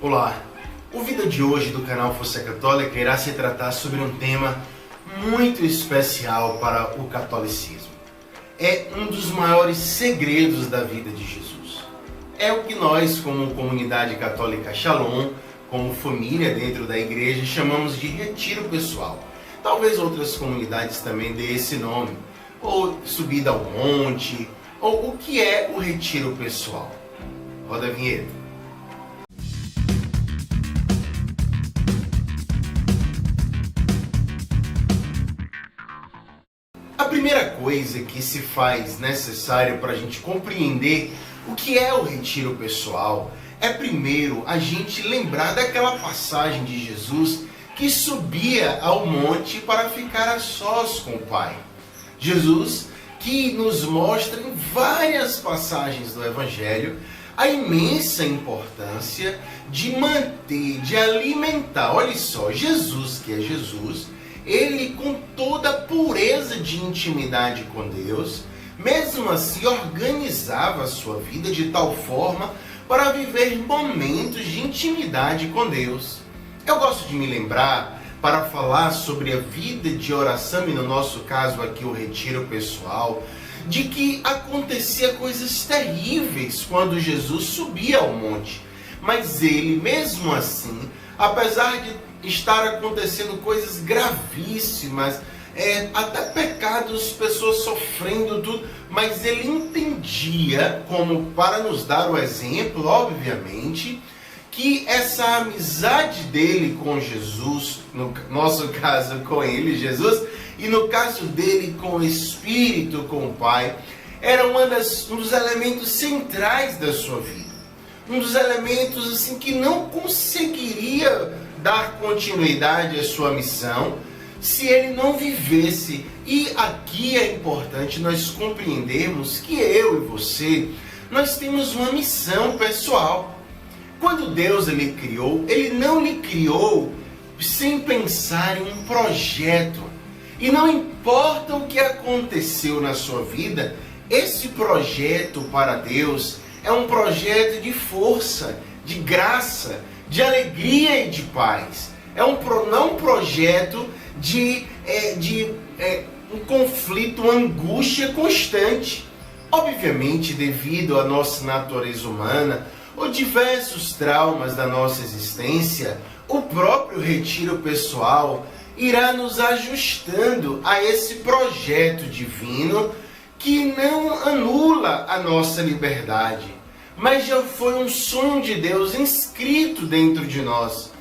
Olá, o vídeo de hoje do canal Força Católica irá se tratar sobre um tema muito especial para o catolicismo. É um dos maiores segredos da vida de Jesus. É o que nós, como comunidade católica Shalom, como família dentro da igreja, chamamos de retiro pessoal. Talvez outras comunidades também dê esse nome, ou subida ao monte, ou o que é o retiro pessoal. Roda a vinheta. A primeira coisa que se faz necessária para a gente compreender o que é o retiro pessoal é primeiro a gente lembrar daquela passagem de Jesus que subia ao monte para ficar a sós com o Pai. Jesus que nos mostra em várias passagens do Evangelho a imensa importância de manter, de alimentar. Olha só, Jesus, que é Jesus, ele com toda a pureza de intimidade com Deus, mesmo assim organizava a sua vida de tal forma para viver momentos de intimidade com Deus. Eu gosto de me lembrar, para falar sobre a vida de oração, e no nosso caso aqui o retiro pessoal, de que acontecia coisas terríveis quando Jesus subia ao monte. Mas ele, mesmo assim, apesar de estar acontecendo coisas gravíssimas, até pecados, pessoas sofrendo tudo, mas ele entendia, como para nos dar o exemplo, obviamente, que essa amizade dele com Jesus, no nosso caso com ele, Jesus, e no caso dele com o Espírito, com o Pai, era um dos elementos centrais da sua vida. Um dos elementos assim que não conseguiria dar continuidade à sua missão se ele não vivesse. E aqui é importante nós compreendermos que eu e você, nós temos uma missão pessoal. Quando Deus ele criou, ele não lhe criou sem pensar em um projeto. E não importa o que aconteceu na sua vida, esse projeto para Deus é um projeto de força, de graça, de alegria e de paz. Não um projeto de um conflito, uma angústia constante. Obviamente, devido à nossa natureza humana, ou diversos traumas da nossa existência, o próprio retiro pessoal irá nos ajustando a esse projeto divino que não anula a nossa liberdade, mas já foi um sonho de Deus inscrito dentro de nós,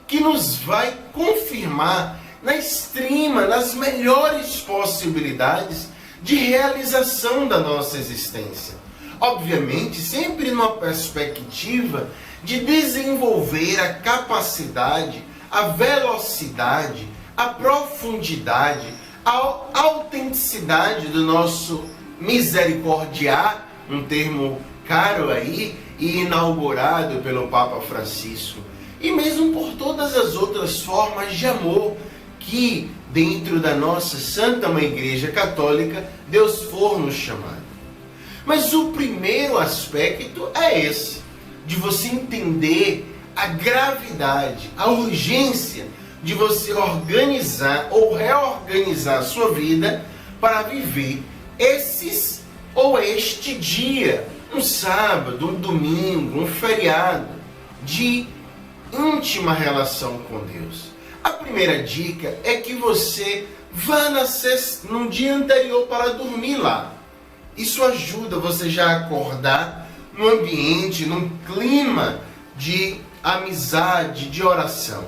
que nos vai confirmar nas melhores possibilidades de realização da nossa existência. Obviamente, sempre numa perspectiva de desenvolver a capacidade, a velocidade, a profundidade, a autenticidade do nosso misericordiar, um termo caro aí e inaugurado pelo Papa Francisco, e mesmo por todas as outras formas de amor que dentro da nossa Santa Mãe Igreja Católica Deus for nos chamando. Mas o primeiro aspecto é esse, de você entender a gravidade, a urgência de você organizar ou reorganizar a sua vida para viver este dia, um sábado, um domingo, um feriado, de íntima relação com Deus. A primeira dica é que você vá no dia anterior para dormir lá. Isso ajuda você já a acordar no ambiente, num clima de amizade, de oração.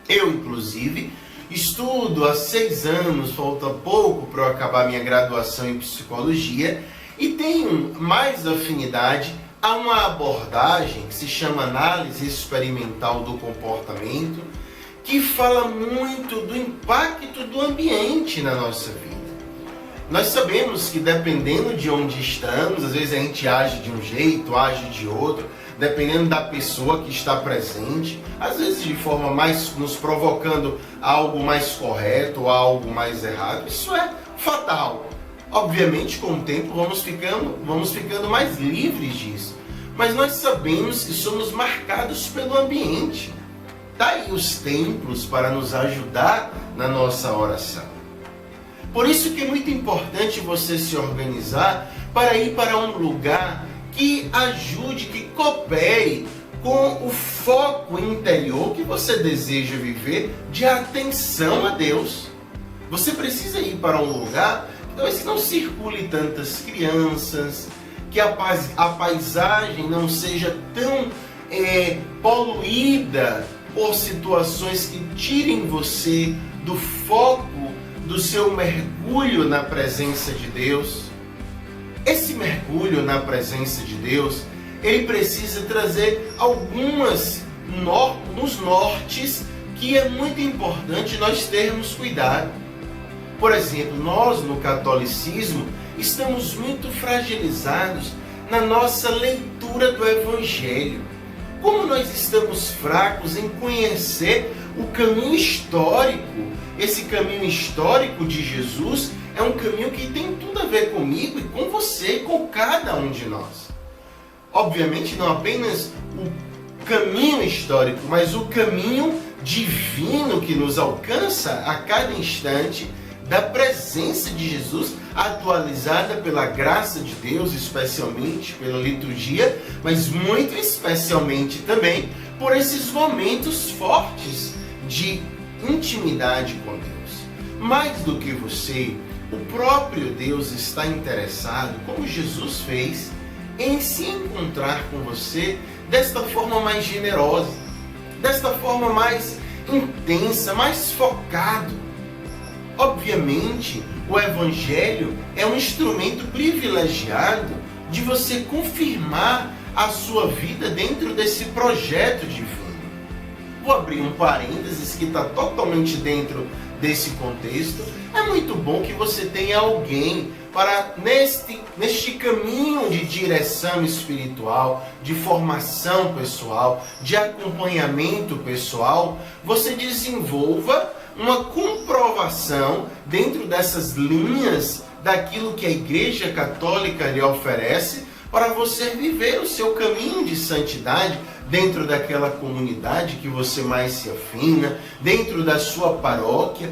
Eu, inclusive, estudo há 6 anos, falta pouco para eu acabar minha graduação em psicologia, e tenho mais afinidade a uma abordagem que se chama análise experimental do comportamento, que fala muito do impacto do ambiente na nossa vida. Nós sabemos que dependendo de onde estamos, às vezes a gente age de um jeito, age de outro, dependendo da pessoa que está presente, às vezes de forma mais nos provocando algo mais correto ou algo mais errado. Isso é fatal. Obviamente, com o tempo vamos ficando mais livres disso. mas nós sabemos que somos marcados pelo ambiente. Daí os templos para nos ajudar na nossa oração. Por isso que é muito importante você se organizar para ir para um lugar que ajude, que coopere com o foco interior que você deseja viver de atenção a Deus. Você precisa ir para um lugar que talvez não circule tantas crianças, que a paisagem não seja tão poluída por situações que tirem você do foco do seu mergulho na presença de Deus. Esse mergulho na presença de Deus, ele precisa trazer alguns nortes que é muito importante nós termos cuidado. Por exemplo, nós no catolicismo estamos muito fragilizados na nossa leitura do Evangelho. Como nós estamos fracos em conhecer o caminho histórico, esse caminho histórico de Jesus é um caminho que tem tudo a ver comigo e com você, com cada um de nós. Obviamente não apenas o caminho histórico, mas o caminho divino que nos alcança a cada instante da presença de Jesus, atualizada pela graça de Deus, especialmente pela liturgia, mas muito especialmente também por esses momentos fortes de intimidade com Deus. Mais do que você, o próprio Deus está interessado, como Jesus fez, em se encontrar com você desta forma mais generosa, desta forma mais intensa, mais focado. Obviamente, o Evangelho é um instrumento privilegiado de você confirmar a sua vida dentro desse projeto divino. Vou abrir um parênteses que está totalmente dentro desse contexto. É muito bom que você tenha alguém para, neste caminho de direção espiritual, de formação pessoal, de acompanhamento pessoal, você desenvolva uma comprovação dentro dessas linhas daquilo que a Igreja Católica lhe oferece para você viver o seu caminho de santidade dentro daquela comunidade que você mais se afina, dentro da sua paróquia.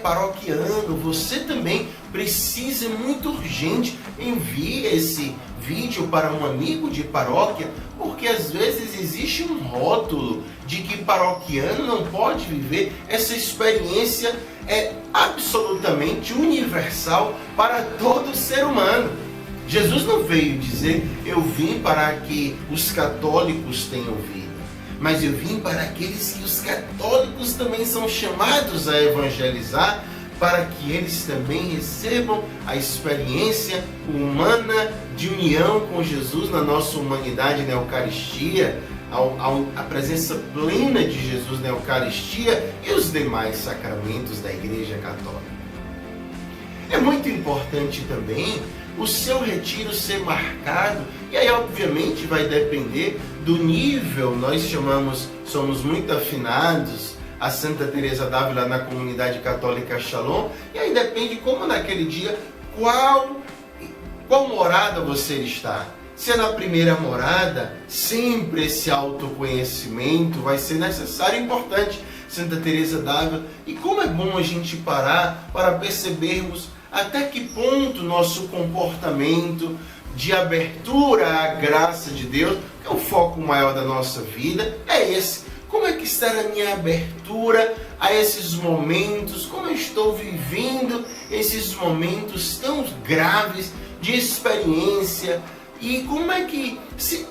Paroquiano, você também precisa, muito urgente, envie esse vídeo para um amigo de paróquia, porque às vezes existe um rótulo de que paroquiano não pode viver essa experiência absolutamente universal para todo ser humano. Jesus não veio dizer, eu vim para que os católicos tenham vida, mas eu vim para aqueles que os católicos também são chamados a evangelizar, para que eles também recebam a experiência humana de união com Jesus na nossa humanidade na Eucaristia, a presença plena de Jesus na Eucaristia e os demais sacramentos da Igreja Católica. É muito importante também o seu retiro ser marcado, e aí obviamente vai depender do nível. Nós somos muito afinados a Santa Teresa d'Ávila na comunidade católica Shalom, e aí depende como naquele dia, qual morada você está. Se é na primeira morada, sempre esse autoconhecimento vai ser necessário e importante. Santa Teresa d'Ávila, e como é bom a gente parar para percebermos até que ponto nosso comportamento de abertura à graça de Deus, que é o foco maior da nossa vida, é esse. Como é que está a minha abertura a esses momentos? Como eu estou vivendo esses momentos tão graves de experiência? E como é que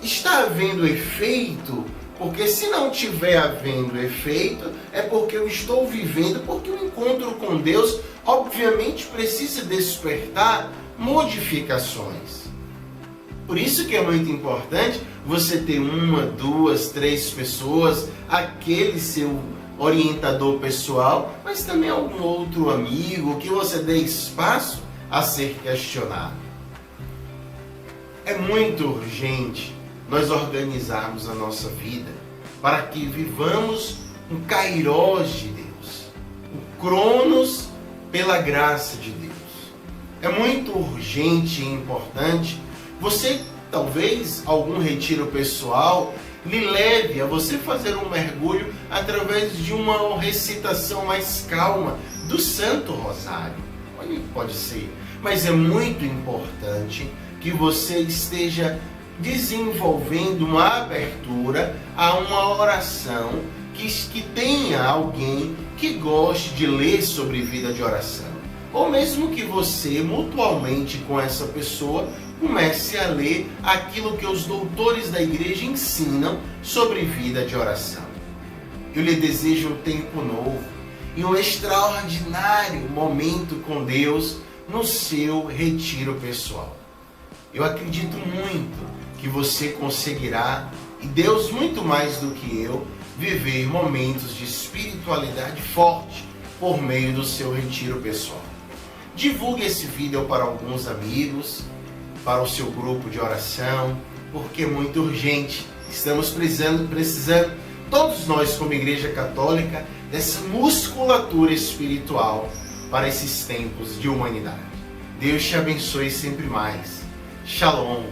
está havendo efeito? Porque se não estiver havendo efeito, é porque eu estou vivendo, porque o encontro com Deus, obviamente, precisa despertar modificações. Por isso que é muito importante você ter 1, 2, 3 pessoas, aquele seu orientador pessoal, mas também algum outro amigo que você dê espaço a ser questionado. É muito urgente nós organizarmos a nossa vida para que vivamos um Kairos de Deus, o Cronos pela graça de Deus. É muito urgente e importante você Talvez algum retiro pessoal lhe leve a você fazer um mergulho através de uma recitação mais calma do Santo Rosário. Pode ser, mas é muito importante que você esteja desenvolvendo uma abertura a uma oração que tenha alguém que goste de ler sobre vida de oração. Ou mesmo que você, mutualmente com essa pessoa, comece a ler aquilo que os doutores da igreja ensinam sobre vida de oração. Eu lhe desejo um tempo novo e um extraordinário momento com Deus no seu retiro pessoal. Eu acredito muito que você conseguirá, e Deus muito mais do que eu, viver momentos de espiritualidade forte por meio do seu retiro pessoal. Divulgue esse vídeo para alguns amigos, para o seu grupo de oração, porque é muito urgente. Estamos precisando, todos nós como Igreja Católica, dessa musculatura espiritual para esses tempos de humanidade. Deus te abençoe sempre mais. Shalom.